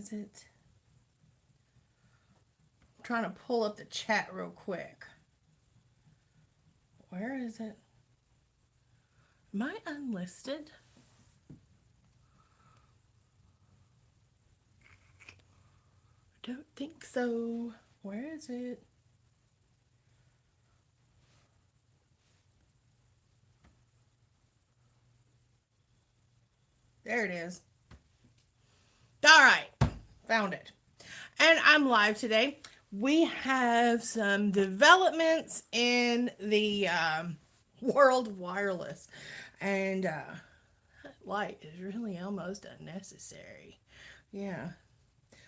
is it? I'm trying to pull up the chat real quick. Where is it? Am I unlisted? I don't think so. Where is it? There it is. All right, found it. And I'm live today. We have some developments in the world of wireless, and light is really almost unnecessary. Yeah.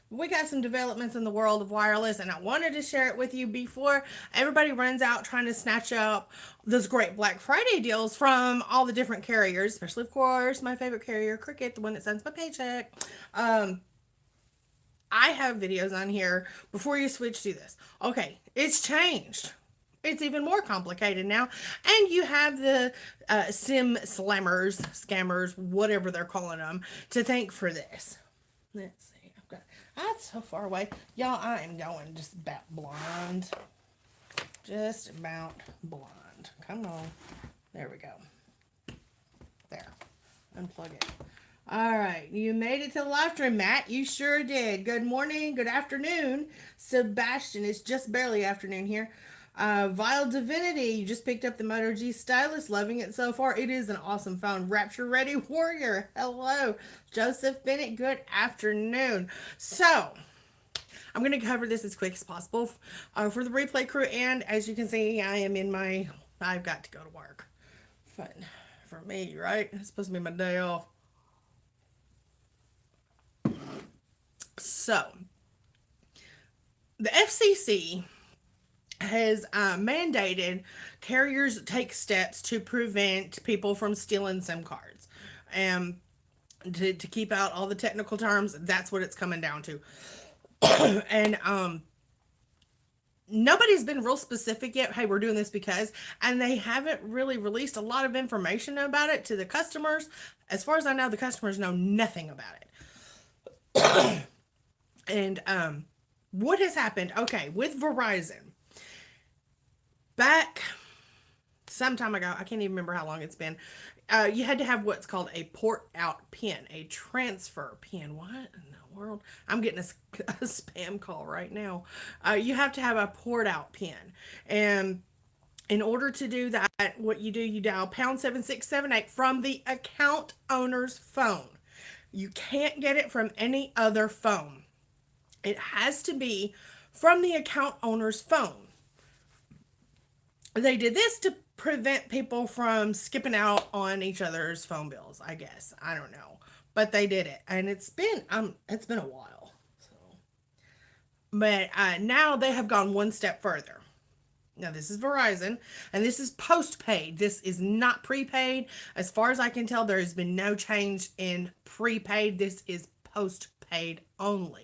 We got some developments in the world of wireless, and I wanted to share it with you before everybody runs out trying to snatch up those great Black Friday deals from all the different carriers, especially, of course, my favorite carrier, Cricket, the one that sends my paycheck. I have videos on here before you switch to this. Okay, it's changed. It's even more complicated now. And you have the SIM slammers, scammers, whatever they're calling them, to thank for this. Let's see. I've got that's so far away. Y'all, I am going just about blind. Just about blind. Come on. There we go. There. Unplug it. All right, you made it to the live stream, Matt. You sure did. Good morning, good afternoon, Sebastian. It's just barely afternoon here. Vile Divinity, you just picked up the Moto G Stylus, loving it so far. It is an awesome phone. Rapture Ready Warrior, hello. Joseph Bennett, good afternoon. So, I'm going to cover this as quick as possible for the replay crew. And as you can see, I've got to go to work. Fun for me, right? It's supposed to be my day off. So, the FCC has mandated carriers take steps to prevent people from stealing SIM cards. And to keep out all the technical terms, that's what it's coming down to. And nobody's been real specific yet. Hey, we're doing this because, and they haven't really released a lot of information about it to the customers. As far as I know, the customers know nothing about it. And what has happened? Okay, with Verizon, back some time ago, I can't even remember how long it's been. You had to have what's called a port out pin, a transfer pin. What in the world? I'm getting a spam call right now. You have to have a port out pin, and in order to do that, what you do, you dial pound 7678 from the account owner's phone. You can't get it from any other phone. It has to be from the account owner's phone. They did this to prevent people from skipping out on each other's phone bills, I guess. I don't know. But they did it. And it's been a while. So, but now they have gone one step further. Now, this is Verizon, and this is postpaid. This is not prepaid. As far as I can tell, there has been no change in prepaid. This is postpaid only.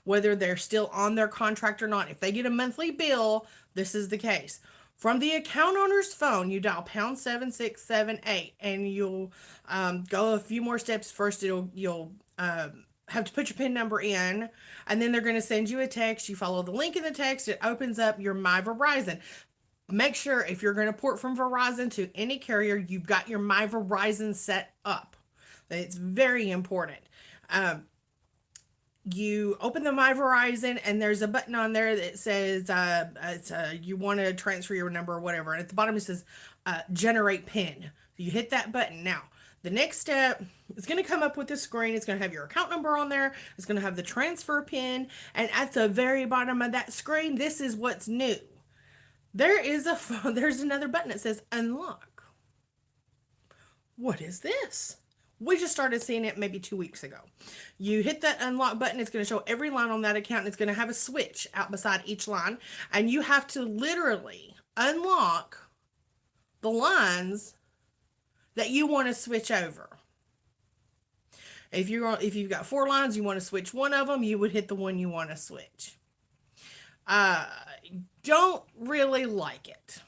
Whether they're still on their contract or not. If they get a monthly bill, this is the case. From the account owner's phone, you dial pound 7678, and you'll go a few more steps. First, you'll have to put your PIN number in, and then they're going to send you a text. You follow the link in the text. It opens up your My Verizon. Make sure if you're going to port from Verizon to any carrier, you've got your My Verizon set up. It's very important. You open the My Verizon, and there's a button on there that says you want to transfer your number or whatever. And at the bottom it says generate PIN. You hit that button. Now, the next step is going to come up with a screen. It's going to have your account number on there. It's going to have the transfer PIN. And at the very bottom of that screen, this is what's new. There's another button that says unlock. What is this? We just started seeing it maybe 2 weeks ago. You hit that unlock button. It's going to show every line on that account. And it's going to have a switch out beside each line. And you have to literally unlock the lines that you want to switch over. If you've got 4 lines, you want to switch one of them, you would hit the one you want to switch. Don't really like it.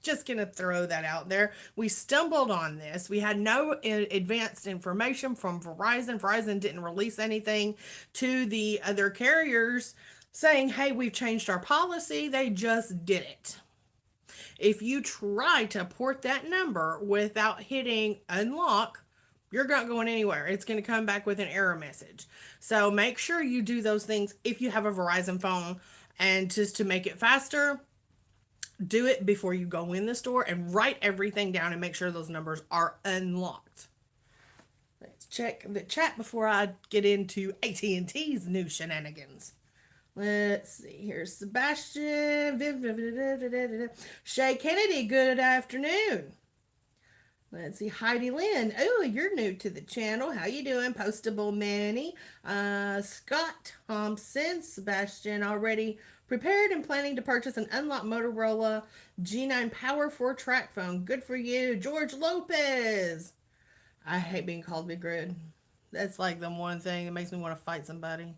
Just gonna throw that out there. We stumbled on this. We had no advanced information from Verizon. Verizon didn't release anything to the other carriers saying, hey, we've changed our policy. They just did it. If you try to port that number without hitting unlock, you're not going anywhere. It's going to come back with an error message. So make sure you do those things if you have a Verizon phone. And just to make it faster, do it before you go in the store and write everything down and make sure those numbers are unlocked. Let's check the chat before I get into AT&T's new shenanigans. Let's see. Here's Sebastian. Shay Kennedy, good afternoon. Let's see. Heidi Lynn. Oh, you're new to the channel. How you doing? Postable Manny. Scott Thompson. Sebastian, already prepared and planning to purchase an unlocked Motorola G9 Power 4 track phone. Good for you. George Lopez. I hate being called Big Red. That's like the one thing that makes me want to fight somebody.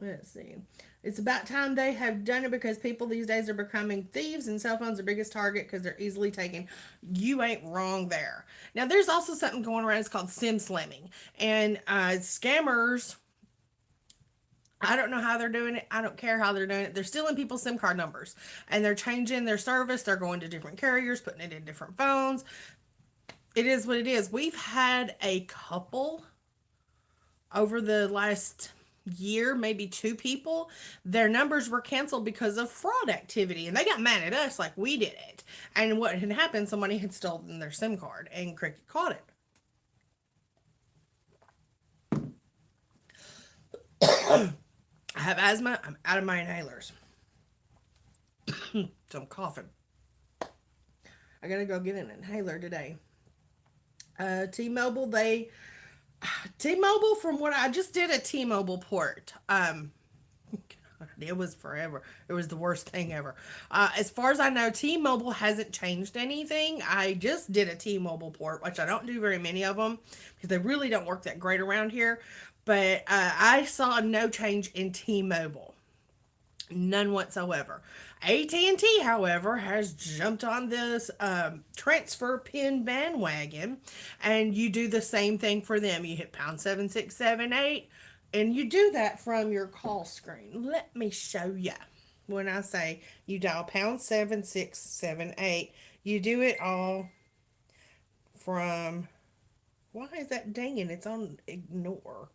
Let's see. It's about time they have done it because people these days are becoming thieves and cell phones are biggest target because they're easily taken. You ain't wrong there. Now, there's also something going around. It's called SIM slamming. And scammers, I don't know how they're doing it. I don't care how they're doing it. They're stealing people's SIM card numbers. And they're changing their service. They're going to different carriers, putting it in different phones. It is what it is. We've had a couple over the last year, maybe 2 people, their numbers were canceled because of fraud activity, and they got mad at us like we did it. And what had happened, somebody had stolen their SIM card and Cricket caught it. I have asthma. I'm out of my inhalers. So I'm coughing. I gotta go get an inhaler today. T-Mobile, T-Mobile, from what I just did a T-Mobile port. It was forever. It was the worst thing ever. As far as I know, T-Mobile hasn't changed anything. I just did a T-Mobile port, which I don't do very many of them because they really don't work that great around here. But I saw no change in T-Mobile. None whatsoever. AT&T, however, has jumped on this transfer pin bandwagon, and you do the same thing for them. You hit pound 7678, and you do that from your call screen. Let me show you. When I say you dial pound 7678, you do it all from. Why is that dinging? It's on ignore.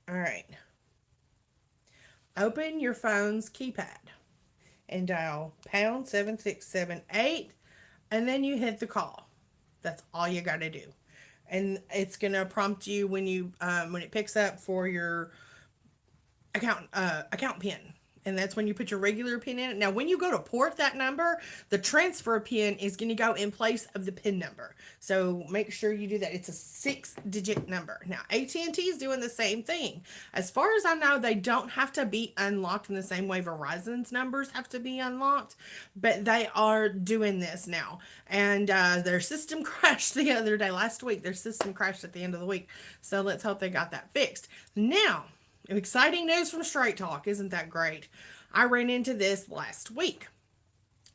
All right. Open your phone's keypad and dial pound 7678, and then you hit the call. That's all you got to do. And it's going to prompt you when it picks up for your account pin. And that's when you put your regular pin in. Now, when you go to port that number, the transfer pin is going to go in place of the pin number. So make sure you do that. It's a 6-digit number. Now, AT&T is doing the same thing. As far as I know, they don't have to be unlocked in the same way Verizon's numbers have to be unlocked, but they are doing this now. And their system crashed the other day. Last week, their system crashed at the end of the week. So let's hope they got that fixed. Now, exciting news from Straight Talk. Isn't that great? I ran into this last week.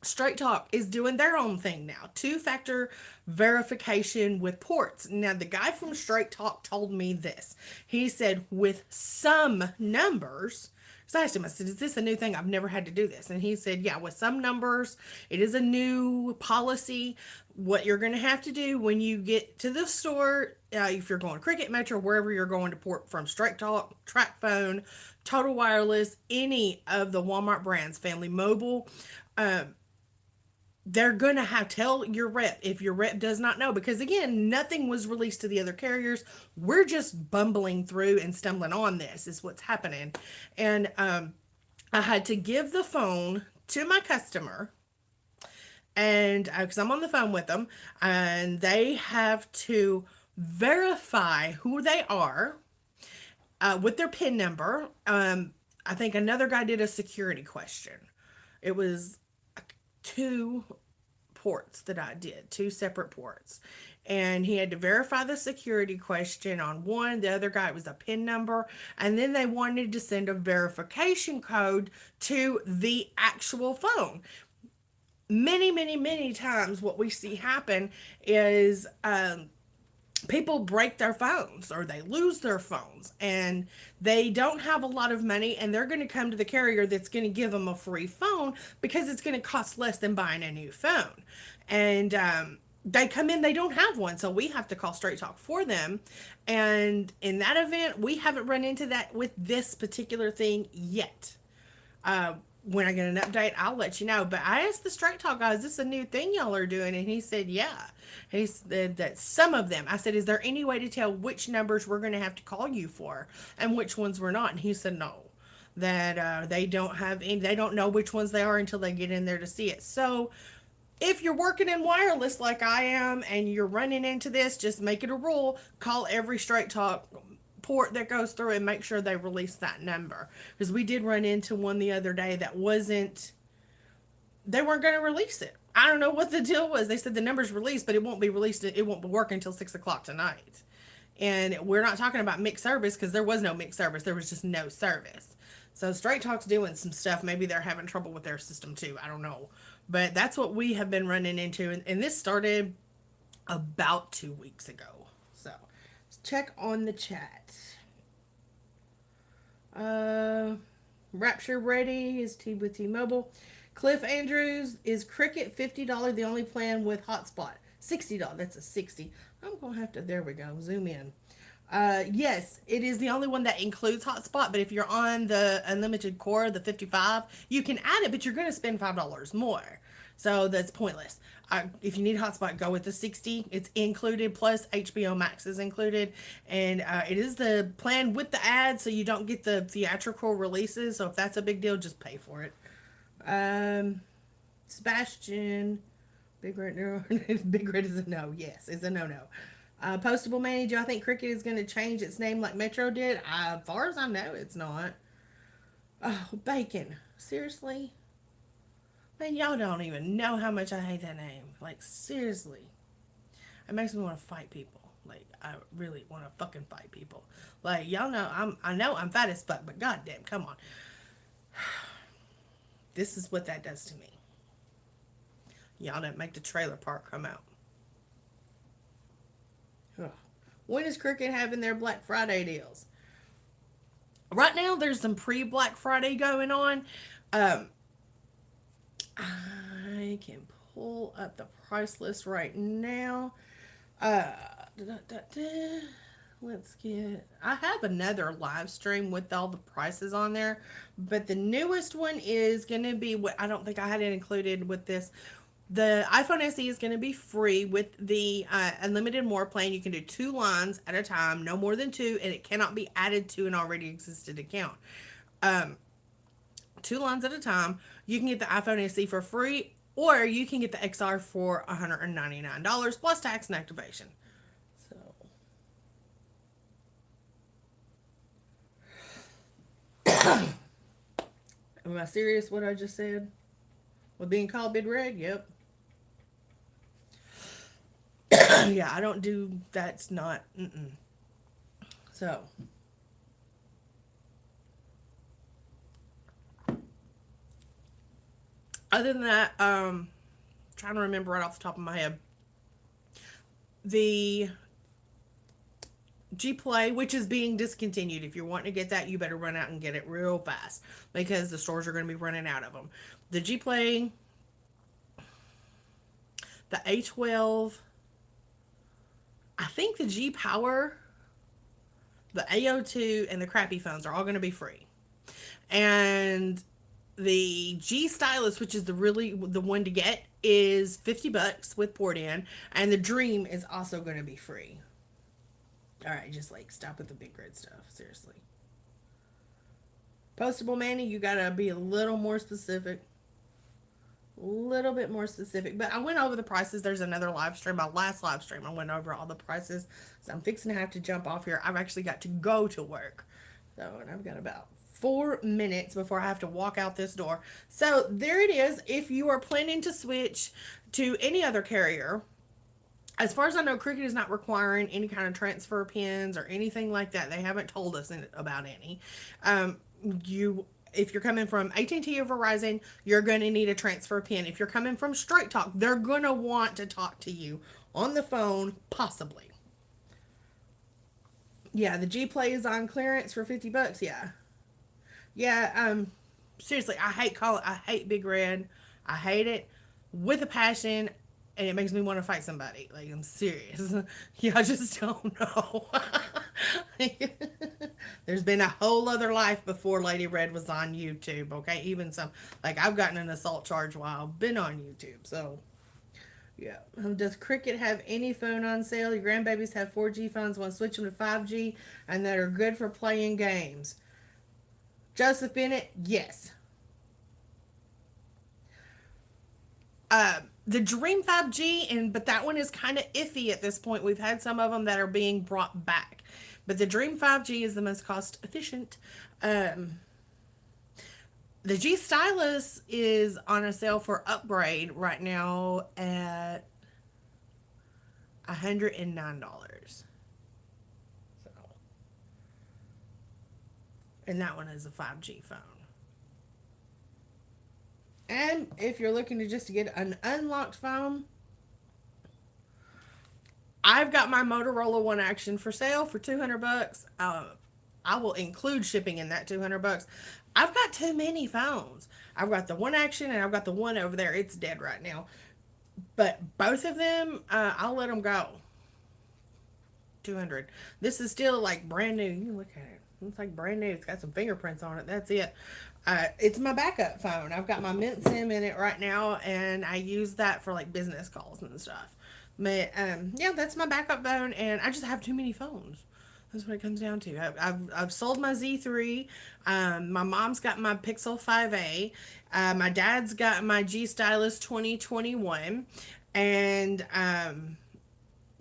Straight Talk is doing their own thing now. 2-factor verification with ports. Now, the guy from Straight Talk told me this. He said, with some numbers, because I asked him, I said, is this a new thing? I've never had to do this. And he said, yeah, with some numbers, it is a new policy. What you're going to have to do when you get to the store, if you're going to Cricket, Metro, wherever you're going to port from, Straight Talk, TracFone, Total Wireless, any of the Walmart brands, Family Mobile, they're going to have tell your rep if your rep does not know, because again, nothing was released to the other carriers. We're just bumbling through and stumbling on this is what's happening. And I had to give the phone to my customer, and because I'm on the phone with them, and they have to verify who they are with their PIN number. I think another guy did a security question. It was 2 ports that I did, two separate ports. And he had to verify the security question on one. The other guy, it was a PIN number. And then they wanted to send a verification code to the actual phone. Many, many, many times, what we see happen is people break their phones or they lose their phones and they don't have a lot of money, and they're going to come to the carrier that's going to give them a free phone because it's going to cost less than buying a new phone. And they come in, they don't have one, so we have to call Straight Talk for them. And in that event, we haven't run into that with this particular thing yet. When I get an update, I'll let you know. But I asked the Straight Talk guy, is this a new thing y'all are doing? And he said, yeah. He said that some of them, I said, is there any way to tell which numbers we're going to have to call you for and which ones we're not? And he said, no, that they don't have any, they don't know which ones they are until they get in there to see it. So if you're working in wireless like I am and you're running into this, just make it a rule. Call every Straight Talk port that goes through and make sure they release that number. Because we did run into one the other day that wasn't, they weren't going to release it. I don't know what the deal was. They said the number's released, but it won't be released. It won't be working until 6 o'clock tonight. And we're not talking about mixed service because there was no mixed service. There was just no service. So Straight Talk's doing some stuff. Maybe they're having trouble with their system too. I don't know. But that's what we have been running into. And this started about 2 weeks ago. So let's check on the chat. Rapture Ready is T with T-Mobile. Cliff Andrews, is Cricket $50 the only plan with hotspot? $60. That's a 60. I'm going to have to, there we go, zoom in. Yes, it is the only one that includes hotspot, but if you're on the unlimited core, the 55, you can add it, but you're going to spend $5 more. So that's pointless. If you need hotspot, go with the 60. It's included, plus HBO Max is included. And it is the plan with the ads, so you don't get the theatrical releases. So if that's a big deal, just pay for it. Sebastian, Big Red, no. Big Red is a no. Yes, it's a no-no. Postable Manny, do I think Cricket is going to change its name like Metro did? As far as I know, it's not. Oh, Bacon. Seriously? Man, y'all don't even know how much I hate that name. Like, seriously. It makes me want to fight people. Like, I really want to fucking fight people. Like, y'all know, I know I'm fat as fuck, but goddamn, come on. This is what that does to me. Y'all didn't make the trailer park come out. Ugh. When is Cricket having their Black Friday deals? Right now, there's some pre-Black Friday going on. I can pull up the price list right now. Let's get, I have another live stream with all the prices on there, but the newest one is going to be what I don't think I had it included with this. The iPhone SE is going to be free with the unlimited more plan. You can do 2 lines at a time, no more than 2, and it cannot be added to an already existed account. 2 lines at a time. You can get the iPhone SE for free, or you can get the XR for $199 plus tax and activation. So, am I serious what I just said? With being called Big Red? Yep. Yeah, I don't do, that's not, So, other than that, trying to remember right off the top of my head, the G Play, which is being discontinued. If you're wanting to get that, you better run out and get it real fast because the stores are going to be running out of them. The G Play, the A12, I think the G Power, the AO2, and the crappy phones are all going to be free. And the G Stylus, which is the one to get, is $50 with port in, and the Dream is also going to be free. All right, just like stop with the Big Red stuff, seriously. Postable Manny, you gotta be a little more specific. A little bit more specific. But I went over the prices. There's another live stream. My last live stream, I went over all the prices. So I'm fixing to have to jump off here. I've actually got to go to work. So, and I've got about 4 minutes before I have to walk out this door. So there it is. If you are planning to switch to any other carrier, as far as I know, Cricket is not requiring any kind of transfer pins or anything like that. They haven't told us about any. You, if you're coming from AT&T or Verizon, you're going to need a transfer pin. If you're coming from Straight Talk, they're going to want to talk to you on the phone, possibly. Yeah, the G Play is on clearance for $50. Yeah, yeah. Seriously, I hate Big Red. I hate it with a passion, and it makes me want to fight somebody. Like, I'm serious. Yeah, I just don't know. There's been a whole other life before Lady Red was on YouTube. Okay, even some, like, I've gotten an assault charge while I've been on YouTube. So yeah. Does Cricket have any phone on sale? Your grandbabies have 4G phones. Want to switch them to 5G and that are good for playing games? Joseph Bennett, yes. The Dream 5G, but that one is kind of iffy at this point. We've had some of them that are being brought back, but the Dream 5G is the most cost efficient. The G Stylus is on a sale for upgrade right now at $109. So, and that one is a 5G phone. And if you're looking to just get an unlocked phone, I've got my Motorola One Action for sale for $200. I will include shipping in that $200. I've got too many phones. I've got the One Action and I've got the one over there. It's dead right now. But both of them, I'll let them go. 200. This is still like brand new. You look at it. It's like brand new. It's got some fingerprints on it. That's it. It's my backup phone. I've got my Mint SIM in it right now, and I use that for like business calls and stuff. But yeah, that's my backup phone, and I just have too many phones. That's what it comes down to. I've sold my Z3. My mom's got my Pixel 5a. My dad's got my G Stylus 2021, and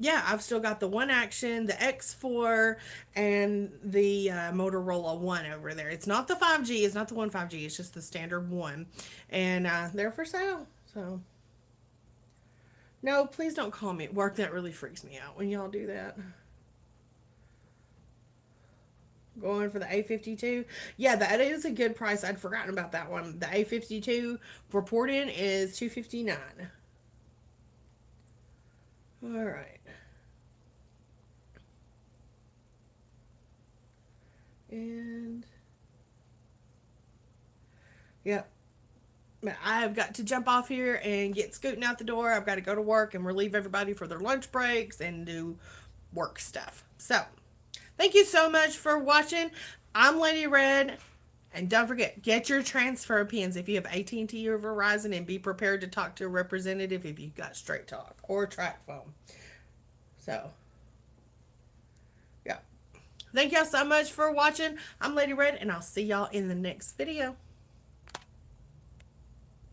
yeah, I've still got the One Action, the X4, and the Motorola One over there. It's not the 5G, it's not the One 5G, it's just the standard one. And they're for sale. So, no, please don't call me at work. That really freaks me out when y'all do that. Going for the A52. Yeah, that is a good price. I'd forgotten about that one. The A52 for port-in is $259. All right. And yep. But I've got to jump off here and get scooting out the door. I've got to go to work and relieve everybody for their lunch breaks and do work stuff. So, thank you so much for watching. I'm Lady Red. And don't forget, get your transfer pins if you have AT&T or Verizon, and be prepared to talk to a representative if you've got Straight Talk or Track Phone. So, yeah. Thank y'all so much for watching. I'm Lady Red, and I'll see y'all in the next video.